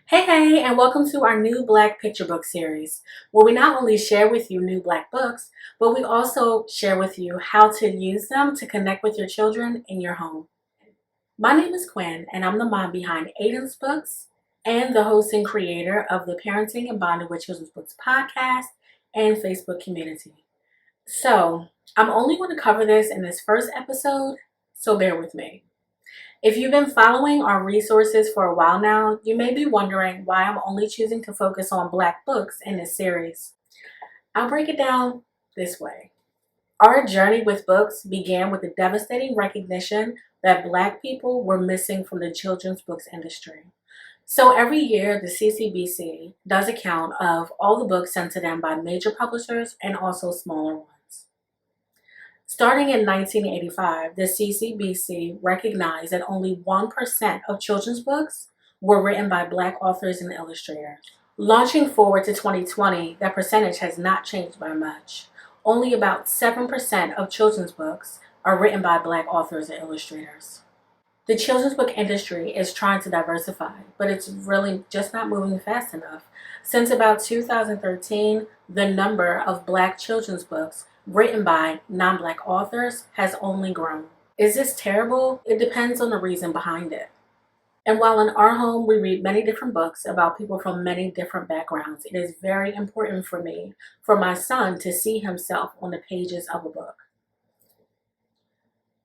Hey, and welcome to our new Black Picture Book series, where we not only share with you new Black books, but we also share with you how to use them to connect with your children in your home. My name is Quinn, and I'm the mom behind Aidyn's books and the host and creator of the Parenting and Bonding with Children's Books podcast and Facebook community. So, I'm only going to cover this in this first episode, so bear with me. If you've been following our resources for a while now, you may be wondering why I'm only choosing to focus on Black books in this series. I'll break it down this way. Our journey with books began with the devastating recognition that Black people were missing from the children's books industry. So every year, the CCBC does a count of all the books sent to them by major publishers and also smaller ones. Starting in 1985, the CCBC recognized that only 1% of children's books were written by Black authors and illustrators. Launching forward to 2020, that percentage has not changed by much. Only about 7% of children's books are written by Black authors and illustrators. The children's book industry is trying to diversify, but it's really just not moving fast enough. Since about 2013, the number of Black children's books written by non-Black authors has only grown. Is this terrible? It depends on the reason behind it. And while in our home we read many different books about people from many different backgrounds, it is very important for me, for my son, to see himself on the pages of a book.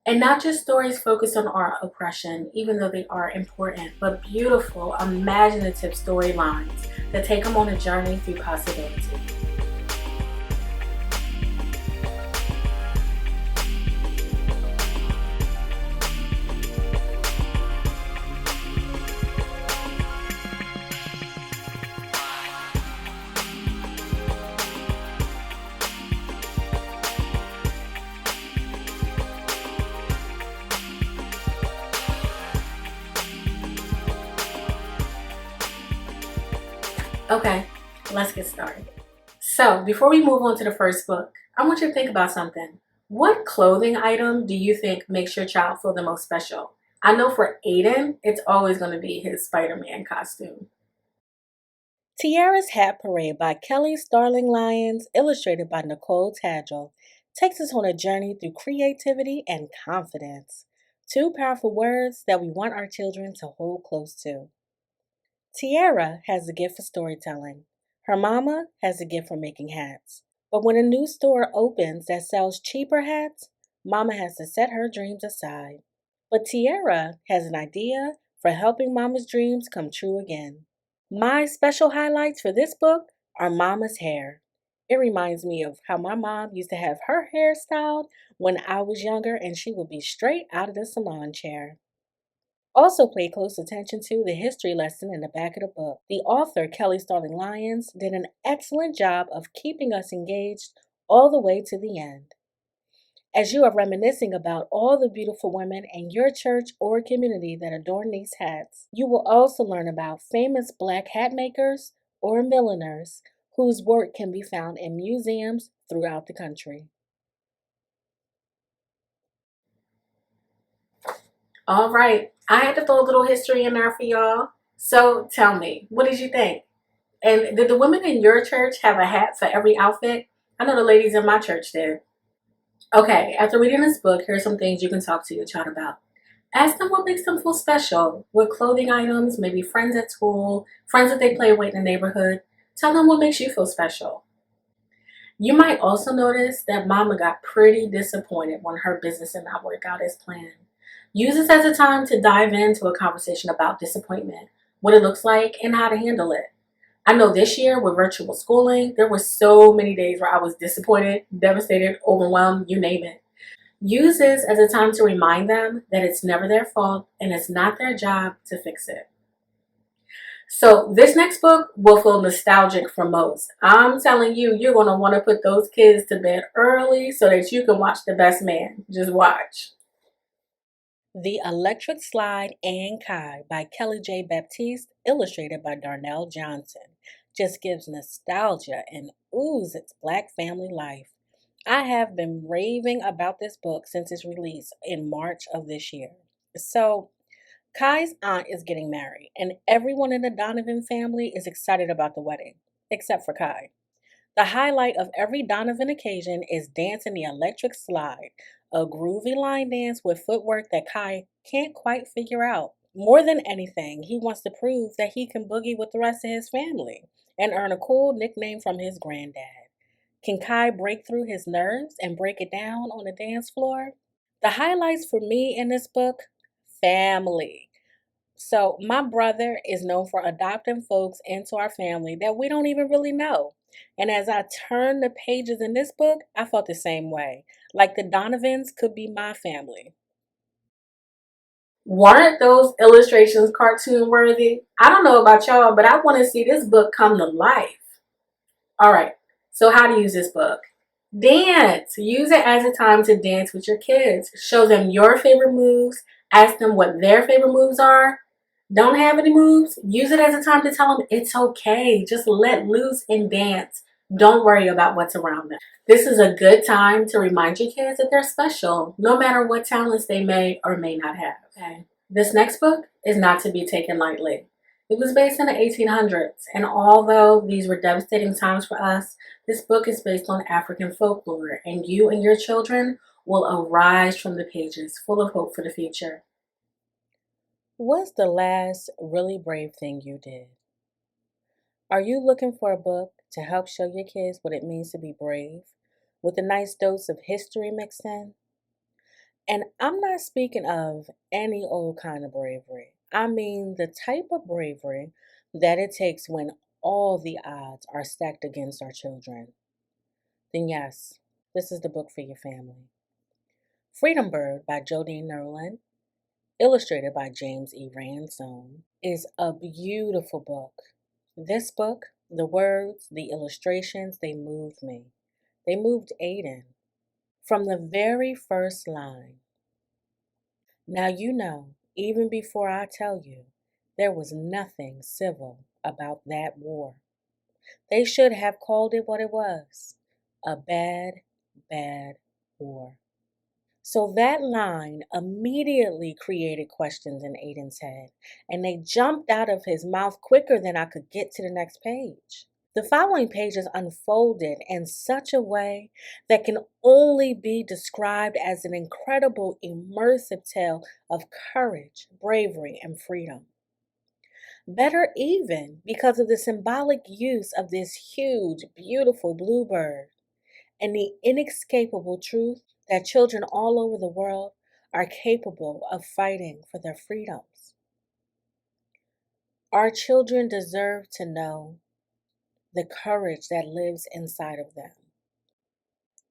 And not just stories focused on our oppression, even though they are important, but beautiful, imaginative storylines that take them on a journey through possibility. Okay, let's get started. So, before we move on to the first book, I want you to think about something. What clothing item do you think makes your child feel the most special? I know for Aidyn, it's always going to be his Spider-Man costume. Tiara's Hat Parade by Kelly Starling Lyons, illustrated by Nicole Tadrell, takes us on a journey through creativity and confidence. Two powerful words that we want our children to hold close to. Tiara has a gift for storytelling. Her mama has a gift for making hats. But when a new store opens that sells cheaper hats, mama has to set her dreams aside. But Tiara has an idea for helping mama's dreams come true again. My special highlights for this book are Mama's hair. It reminds me of how my mom used to have her hair styled when I was younger, and she would be straight out of the salon chair. Also, pay close attention to the history lesson in the back of the book. The author, Kelly Starling Lyons, did an excellent job of keeping us engaged all the way to the end. As you are reminiscing about all the beautiful women in your church or community that adorn these hats, you will also learn about famous Black hat makers or milliners whose work can be found in museums throughout the country. All right, I had to throw a little history in there for y'all. So tell me, what did you think? And did the women in your church have a hat for every outfit? I know the ladies in my church did. Okay, after reading this book, here are some things you can talk to your child about. Ask them what makes them feel special. What clothing items, maybe friends at school, friends that they play with in the neighborhood. Tell them what makes you feel special. You might also notice that mama got pretty disappointed when her business did not work out as planned. Use this as a time to dive into a conversation about disappointment, what it looks like, and how to handle it. I know this year with virtual schooling, there were so many days where I was disappointed, devastated, overwhelmed, you name it. Use this as a time to remind them that it's never their fault and it's not their job to fix it. So this next book will feel nostalgic for most. I'm telling you, you're going to want to put those kids to bed early so that you can watch The Best Man. Just watch. The Electric Slide and Kai by Kelly J. Baptiste, illustrated by Darnell Johnson, just gives nostalgia and oozes Black family life. I have been raving about this book since its release in March of this year. So, Kai's aunt is getting married, and everyone in the Donovan family is excited about the wedding, except for Kai. The highlight of every Donovan occasion is dancing the electric slide, a groovy line dance with footwork that Kai can't quite figure out. More than anything, he wants to prove that he can boogie with the rest of his family and earn a cool nickname from his granddad. Can Kai break through his nerves and break it down on the dance floor? The highlights for me in this book: family. So, my brother is known for adopting folks into our family that we don't even really know. And as I turned the pages in this book, I felt the same way. Like the Donovans could be my family. Weren't those illustrations cartoon worthy? I don't know about y'all, but I want to see this book come to life. All right, so how to use this book? Dance. Use it as a time to dance with your kids. Show them your favorite moves. Ask them what their favorite moves are. Don't have any moves? Use it as a time to tell them it's okay. Just let loose and dance. Don't worry about what's around them. This is a good time to remind your kids that they're special, no matter what talents they may or may not have. Okay. This next book is not to be taken lightly. It was based in the 1800s, and although these were devastating times for us, this book is based on African folklore, and you and your children will arise from the pages full of hope for the future. What's the last really brave thing you did? Are you looking for a book to help show your kids what it means to be brave, with a nice dose of history mixed in? And I'm not speaking of any old kind of bravery. I mean the type of bravery that it takes when all the odds are stacked against our children. Then, yes, this is the book for your family. Freedom Bird by Jodine Nerlin, illustrated by James E. Ransome, is a beautiful book. This book, the words, the illustrations, they moved me. They moved Aidyn. From the very first line, now you know, even before I tell you, there was nothing civil about that war. They should have called it what it was: a bad, bad war. So that line immediately created questions in Aidyn's head, and they jumped out of his mouth quicker than I could get to the next page. The following pages unfolded in such a way that can only be described as an incredible, immersive tale of courage, bravery, and freedom. Better even because of the symbolic use of this huge, beautiful bluebird and the inescapable truth that children all over the world are capable of fighting for their freedoms. Our children deserve to know the courage that lives inside of them.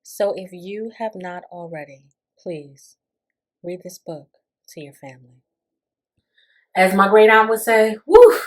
So if you have not already, please read this book to your family. As my great aunt would say, whew,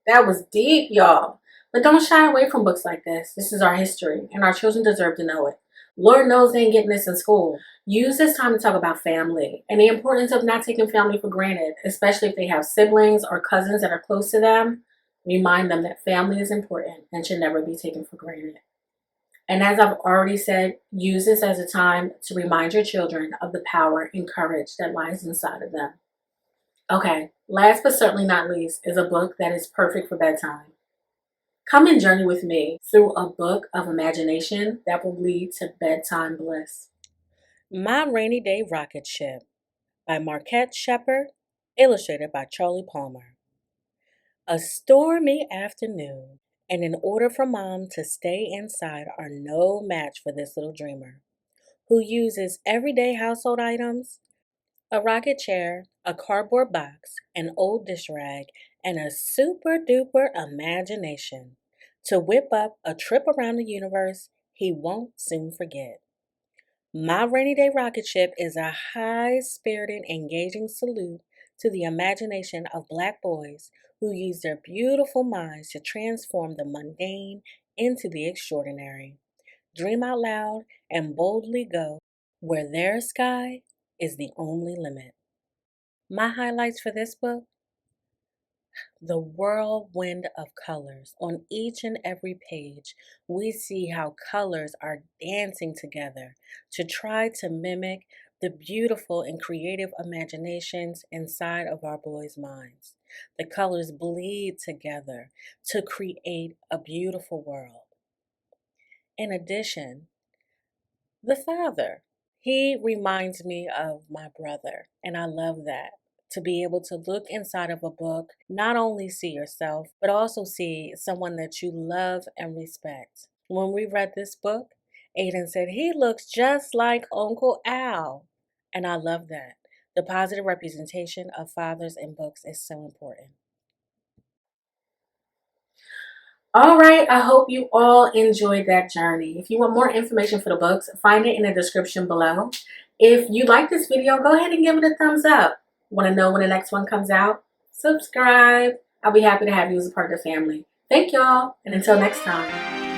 that was deep, y'all. But don't shy away from books like this. This is our history, and our children deserve to know it. Lord knows they ain't getting this in school. Use this time to talk about family and the importance of not taking family for granted, especially if they have siblings or cousins that are close to them. Remind them that family is important and should never be taken for granted. And as I've already said, use this as a time to remind your children of the power and courage that lies inside of them. Okay, last but certainly not least is a book that is perfect for bedtime. Come and journey with me through a book of imagination that will lead to bedtime bliss. My Rainy Day Rocket Ship by Marquette Shepard, illustrated by Charlie Palmer. A stormy afternoon, and in order for Mom to stay inside are no match for this little dreamer, who uses everyday household items: a rocket chair, a cardboard box, an old dish rag, and a super duper imagination to whip up a trip around the universe he won't soon forget. My Rainy Day Rocket Ship is a high spirited, engaging salute to the imagination of Black boys who use their beautiful minds to transform the mundane into the extraordinary. Dream out loud and boldly go where their sky is the only limit. My highlights for this book: the whirlwind of colors. On each and every page, we see how colors are dancing together to try to mimic the beautiful and creative imaginations inside of our boys' minds. The colors bleed together to create a beautiful world. In addition, the father, he reminds me of my brother, and I love that. To be able to look inside of a book, not only see yourself, but also see someone that you love and respect. When we read this book, Aidyn said, he looks just like Uncle Al. And I love that. The positive representation of fathers in books is so important. All right, I hope you all enjoyed that journey. If you want more information for the books, find it in the description below. If you like this video, go ahead and give it a thumbs up. Want to know when the next one comes out? Subscribe. I'll be happy to have you as a part of the family. Thank y'all, and until next time.